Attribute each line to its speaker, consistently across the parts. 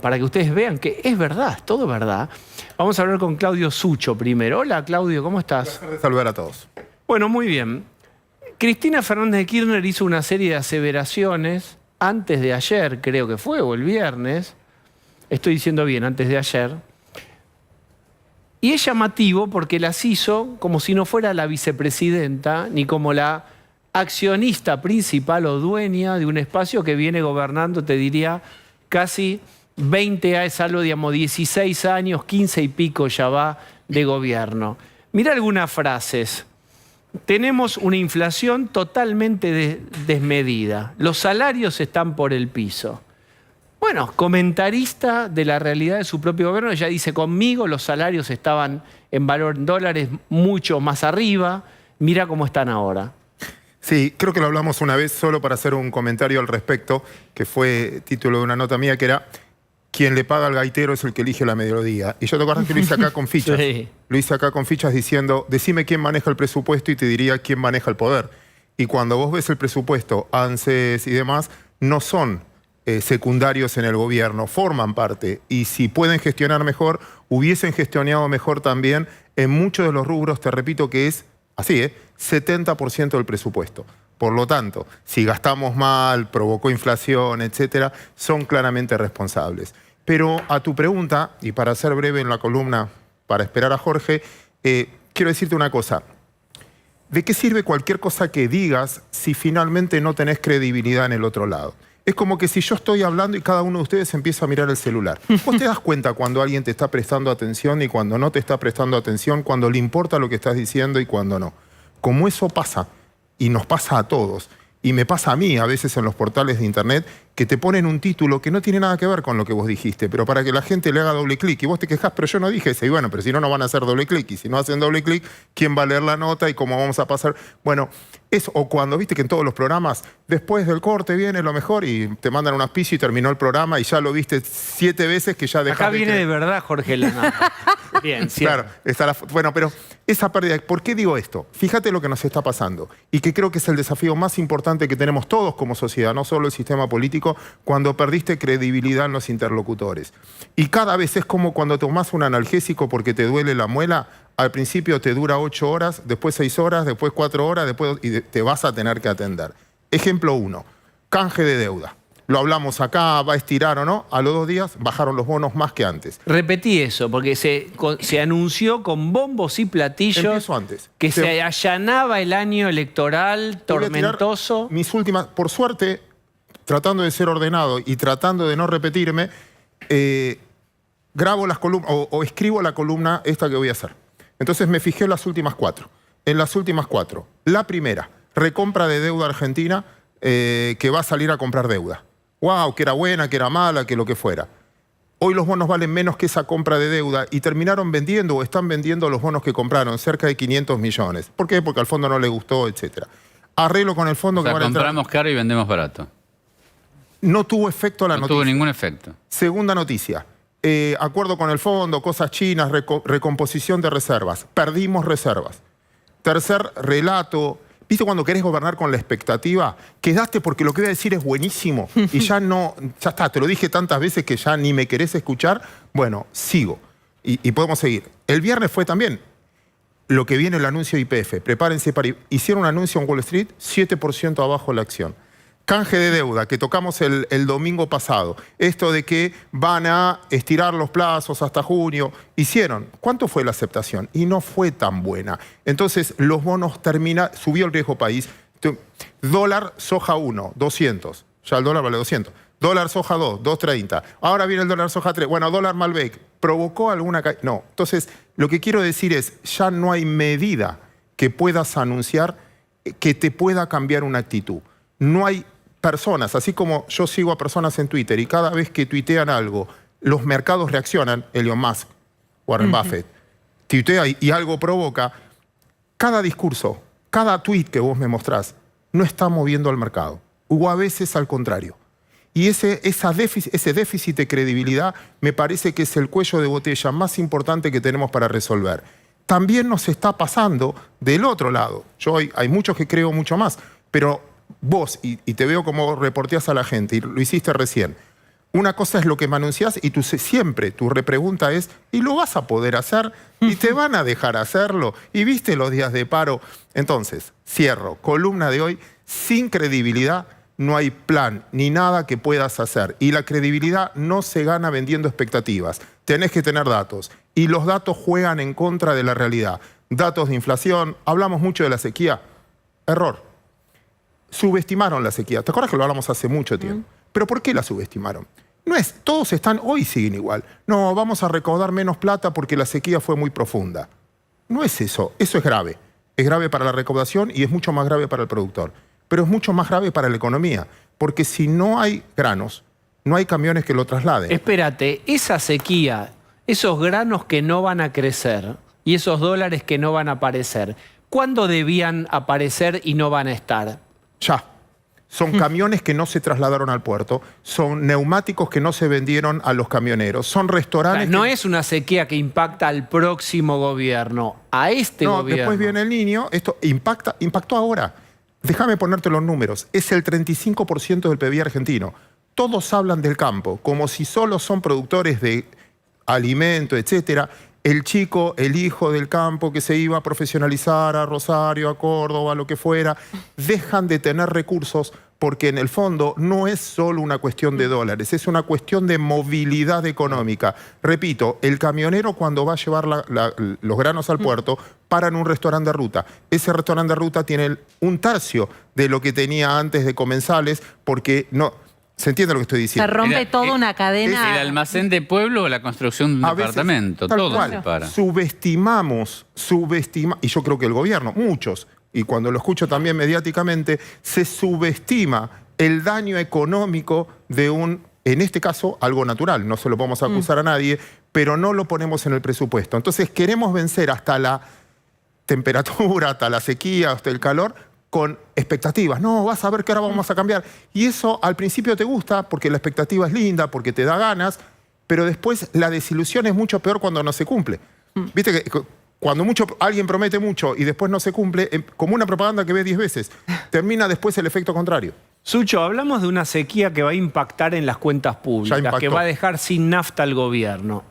Speaker 1: para que ustedes vean que es verdad, es todo verdad. Vamos a hablar con Claudio Sucho primero. Hola, Claudio, ¿cómo estás?
Speaker 2: Un placer de saludar a todos.
Speaker 1: Bueno, muy bien. Cristina Fernández de Kirchner hizo una serie de aseveraciones antes de ayer, creo que fue, o el viernes. Estoy diciendo bien, antes de ayer. Y es llamativo porque las hizo como si no fuera la vicepresidenta, ni como la accionista principal o dueña de un espacio que viene gobernando, te diría, casi 20 años, es algo, digamos, 16 años, 15 y pico ya va de gobierno. Mira algunas frases. Tenemos una inflación totalmente desmedida. Los salarios están por el piso. Bueno, comentarista de la realidad de su propio gobierno, ella dice, conmigo los salarios estaban en valor en dólares mucho más arriba, mira cómo están ahora.
Speaker 2: Sí, creo que lo hablamos una vez solo para hacer un comentario al respecto, que fue título de una nota mía, que era quien le paga al gaitero es el que elige la melodía. Y yo te acuerdas que lo hice acá con fichas.
Speaker 1: Sí.
Speaker 2: Lo hice acá con fichas diciendo, decime quién maneja el presupuesto y te diría quién maneja el poder. Y cuando vos ves el presupuesto, ANSES y demás, no son secundarios en el gobierno, forman parte. Y si pueden gestionar mejor, hubiesen gestionado mejor también en muchos de los rubros, te repito que es así, 70% del presupuesto. Por lo tanto, si gastamos mal, provocó inflación, etcétera, son claramente responsables. Pero a tu pregunta, y para ser breve en la columna, para esperar a Jorge, quiero decirte una cosa. ¿De qué sirve cualquier cosa que digas si finalmente no tenés credibilidad en el otro lado? Es como que si yo estoy hablando y cada uno de ustedes empieza a mirar el celular. Vos te das cuenta cuando alguien te está prestando atención y cuando no te está prestando atención, cuando le importa lo que estás diciendo y cuando no. Como eso pasa, y nos pasa a todos, y me pasa a mí a veces en los portales de internet, que te ponen un título que no tiene nada que ver con lo que vos dijiste, pero para que la gente le haga doble clic, y vos te quejás, pero yo no dije eso, y bueno, pero si no, no van a hacer doble clic, y si no hacen doble clic, ¿quién va a leer la nota y cómo vamos a pasar? Bueno, eso, o cuando viste que en todos los programas, después del corte viene lo mejor, y te mandan un auspicio y terminó el programa, y ya lo viste 7 veces que ya dejaste.
Speaker 1: Acá viene de verdad Jorge Lanata. Bien, cierto.
Speaker 2: Claro, bueno, pero esa pérdida, ¿por qué digo esto? Fíjate lo que nos está pasando, y que creo que es el desafío más importante que tenemos todos como sociedad, no solo el sistema político, cuando perdiste credibilidad en los interlocutores. Y cada vez es como cuando tomás un analgésico porque te duele la muela, al principio te dura 8 horas, después 6 horas, después 4 horas, después y te vas a tener que atender. Ejemplo 1, canje de deuda. Lo hablamos acá, va a estirar o no, a los 2 días bajaron los bonos más que antes.
Speaker 1: Repetí eso, porque se anunció con bombos y platillos.
Speaker 2: Empiezo antes.
Speaker 1: Que se allanaba el año electoral tormentoso.
Speaker 2: Mis últimas, por suerte, tratando de ser ordenado y tratando de no repetirme, grabo las columnas o escribo la columna esta que voy a hacer. Entonces me fijé en las últimas 4. En las últimas 4. La primera, recompra de deuda argentina que va a salir a comprar deuda. ¡Wow! Que era buena, que era mala, que lo que fuera. Hoy los bonos valen menos que esa compra de deuda y terminaron vendiendo o están vendiendo los bonos que compraron, cerca de 500 millones. ¿Por qué? Porque al fondo no le gustó, etc. Arreglo con el fondo que van a entrar.
Speaker 3: Compramos caro y vendemos barato.
Speaker 2: No tuvo efecto la noticia.
Speaker 3: No tuvo ningún efecto.
Speaker 2: Segunda noticia. Acuerdo con el fondo, cosas chinas, recomposición de reservas. Perdimos reservas. Tercer relato. ¿Viste cuando querés gobernar con la expectativa? Quedaste porque lo que voy a decir es buenísimo y ya no, ya está, te lo dije tantas veces que ya ni me querés escuchar. Bueno, sigo y podemos seguir. El viernes fue también lo que viene el anuncio de YPF. Prepárense para... Hicieron un anuncio en Wall Street, 7% abajo la acción. Canje de deuda, que tocamos el domingo pasado. Esto de que van a estirar los plazos hasta junio. Hicieron. ¿Cuánto fue la aceptación? Y no fue tan buena. Entonces, los bonos subió el riesgo país. Dólar soja 1, 200. Ya el dólar vale 200. Dólar soja 2, 2.30. Ahora viene el dólar soja 3. Bueno, dólar Malbec. ¿Provocó alguna caída? No. Entonces, lo que quiero decir es, ya no hay medida que puedas anunciar que te pueda cambiar una actitud. No hay personas, así como yo sigo a personas en Twitter y cada vez que tuitean algo, los mercados reaccionan, Elon Musk, Warren Buffett, tuitea y algo provoca, cada discurso, cada tweet que vos me mostrás, no está moviendo al mercado. O a veces al contrario. Y ese déficit de credibilidad me parece que es el cuello de botella más importante que tenemos para resolver. También nos está pasando del otro lado. Hay muchos que creo mucho más, pero vos, y te veo como reporteás a la gente, y lo hiciste recién, Una cosa es lo que me anunciás y siempre tu repregunta es, ¿y lo vas a poder hacer? ¿Y te van a dejar hacerlo? ¿Y viste los días de paro? Entonces, cierro. Columna de hoy, sin credibilidad no hay plan ni nada que puedas hacer. Y la credibilidad no se gana vendiendo expectativas. Tenés que tener datos. Y los datos juegan en contra de la realidad. Datos de inflación, hablamos mucho de la sequía. Error. Subestimaron la sequía. ¿Te acuerdas que lo hablamos hace mucho tiempo? ¿Pero por qué la subestimaron? No es, todos hoy siguen igual. No, vamos a recaudar menos plata porque la sequía fue muy profunda. No es eso, eso es grave. Es grave para la recaudación y es mucho más grave para el productor. Pero es mucho más grave para la economía, porque si no hay granos, no hay camiones que lo trasladen.
Speaker 1: Espérate, esa sequía, esos granos que no van a crecer y esos dólares que no van a aparecer, ¿cuándo debían aparecer y no van a estar?
Speaker 2: Ya. Son camiones que no se trasladaron al puerto, son neumáticos que no se vendieron a los camioneros, son restaurantes...
Speaker 1: O sea, no es una sequía que impacta al próximo gobierno, a este gobierno.
Speaker 2: Después viene el Niño, esto impactó ahora. Déjame ponerte los números, es el 35% del PBI argentino. Todos hablan del campo, como si solo son productores de alimento, etcétera. El chico, el hijo del campo que se iba a profesionalizar a Rosario, a Córdoba, lo que fuera, dejan de tener recursos porque en el fondo no es solo una cuestión de dólares, es una cuestión de movilidad económica. Repito, el camionero cuando va a llevar los granos al puerto para en un restaurante de ruta. Ese restaurante de ruta tiene un tercio de lo que tenía antes de comensales porque no... ¿Se entiende lo que estoy diciendo?
Speaker 4: Se rompe toda una cadena.
Speaker 3: El almacén de pueblo o la construcción de un departamento, todo se para.
Speaker 2: Subestimamos, y yo creo que el gobierno, muchos, y cuando lo escucho también mediáticamente, se subestima el daño económico de en este caso, algo natural, no se lo vamos a acusar a nadie, pero no lo ponemos en el presupuesto. Entonces queremos vencer hasta la temperatura, hasta la sequía, hasta el calor, con expectativas. No, vas a ver que ahora vamos a cambiar. Y eso al principio te gusta porque la expectativa es linda, porque te da ganas, pero después la desilusión es mucho peor cuando no se cumple. Viste que cuando alguien promete mucho y después no se cumple, como una propaganda que ves 10 veces, termina después el efecto contrario.
Speaker 1: Sucho, hablamos de una sequía que va a impactar en las cuentas públicas, que va a dejar sin nafta al gobierno.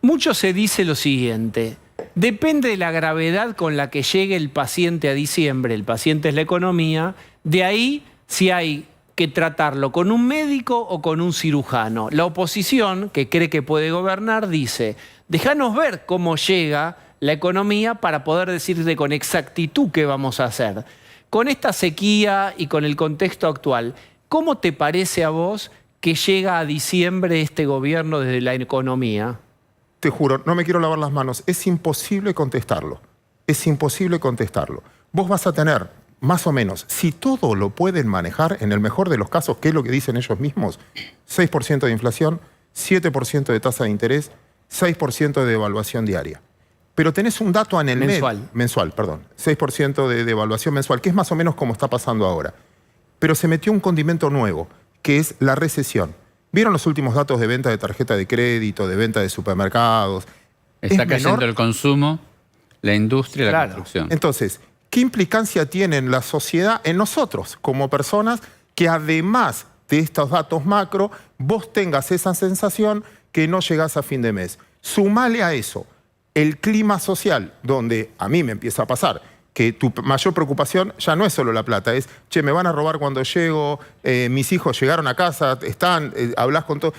Speaker 1: Mucho se dice lo siguiente: depende de la gravedad con la que llegue el paciente a diciembre, el paciente es la economía, de ahí si hay que tratarlo con un médico o con un cirujano. La oposición, que cree que puede gobernar, dice, déjanos ver cómo llega la economía para poder decirte con exactitud qué vamos a hacer. Con esta sequía y con el contexto actual, ¿cómo te parece a vos que llega a diciembre este gobierno desde la economía?
Speaker 2: Te juro, no me quiero lavar las manos. Es imposible contestarlo. Es imposible contestarlo. Vos vas a tener, más o menos, si todo lo pueden manejar, en el mejor de los casos, que es lo que dicen ellos mismos, 6% de inflación, 7% de tasa de interés, 6% de devaluación diaria. Pero tenés un dato en el mensual, perdón. 6% de devaluación mensual, que es más o menos como está pasando ahora. Pero se metió un condimento nuevo, que es la recesión. ¿Vieron los últimos datos de venta de tarjeta de crédito, de venta de supermercados?
Speaker 3: Está cayendo el consumo, la industria y la construcción.
Speaker 2: Entonces, ¿qué implicancia tiene en la sociedad, en nosotros, como personas, que además de estos datos macro, vos tengas esa sensación que no llegás a fin de mes? Sumale a eso el clima social, donde a mí me empieza a pasar que tu mayor preocupación ya no es solo la plata, es, che, me van a robar cuando llego, mis hijos llegaron a casa, hablas con todo.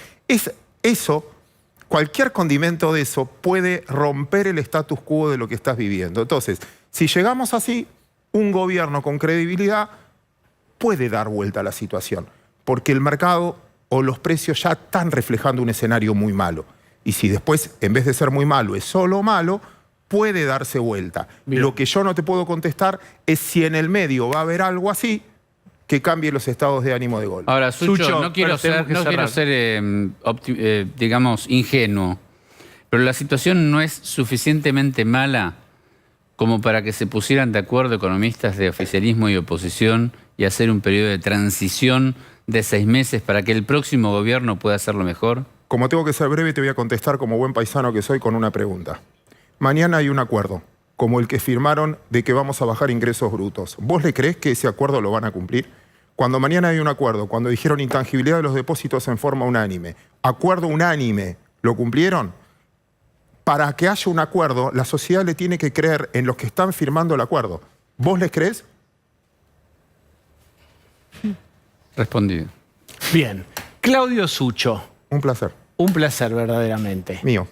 Speaker 2: Cualquier condimento de eso puede romper el status quo de lo que estás viviendo. Entonces, si llegamos así, un gobierno con credibilidad puede dar vuelta a la situación, porque el mercado o los precios ya están reflejando un escenario muy malo. Y si después, en vez de ser muy malo, es solo malo, puede darse vuelta. Bien. Lo que yo no te puedo contestar es si en el medio va a haber algo así que cambie los estados de ánimo de gol.
Speaker 3: Ahora, Sucho, no quiero ser digamos, ingenuo, pero la situación no es suficientemente mala como para que se pusieran de acuerdo economistas de oficialismo y oposición y hacer un periodo de transición de 6 meses para que el próximo gobierno pueda hacerlo mejor.
Speaker 2: Como tengo que ser breve, te voy a contestar como buen paisano que soy con una pregunta. Mañana hay un acuerdo, como el que firmaron de que vamos a bajar ingresos brutos. ¿Vos le creés que ese acuerdo lo van a cumplir? Cuando mañana hay un acuerdo, cuando dijeron intangibilidad de los depósitos en forma unánime, acuerdo unánime, ¿lo cumplieron? Para que haya un acuerdo, la sociedad le tiene que creer en los que están firmando el acuerdo. ¿Vos les creés?
Speaker 3: Respondido.
Speaker 1: Bien. Claudio Sucho,
Speaker 2: Un placer.
Speaker 1: un placer verdaderamente.
Speaker 2: Mío.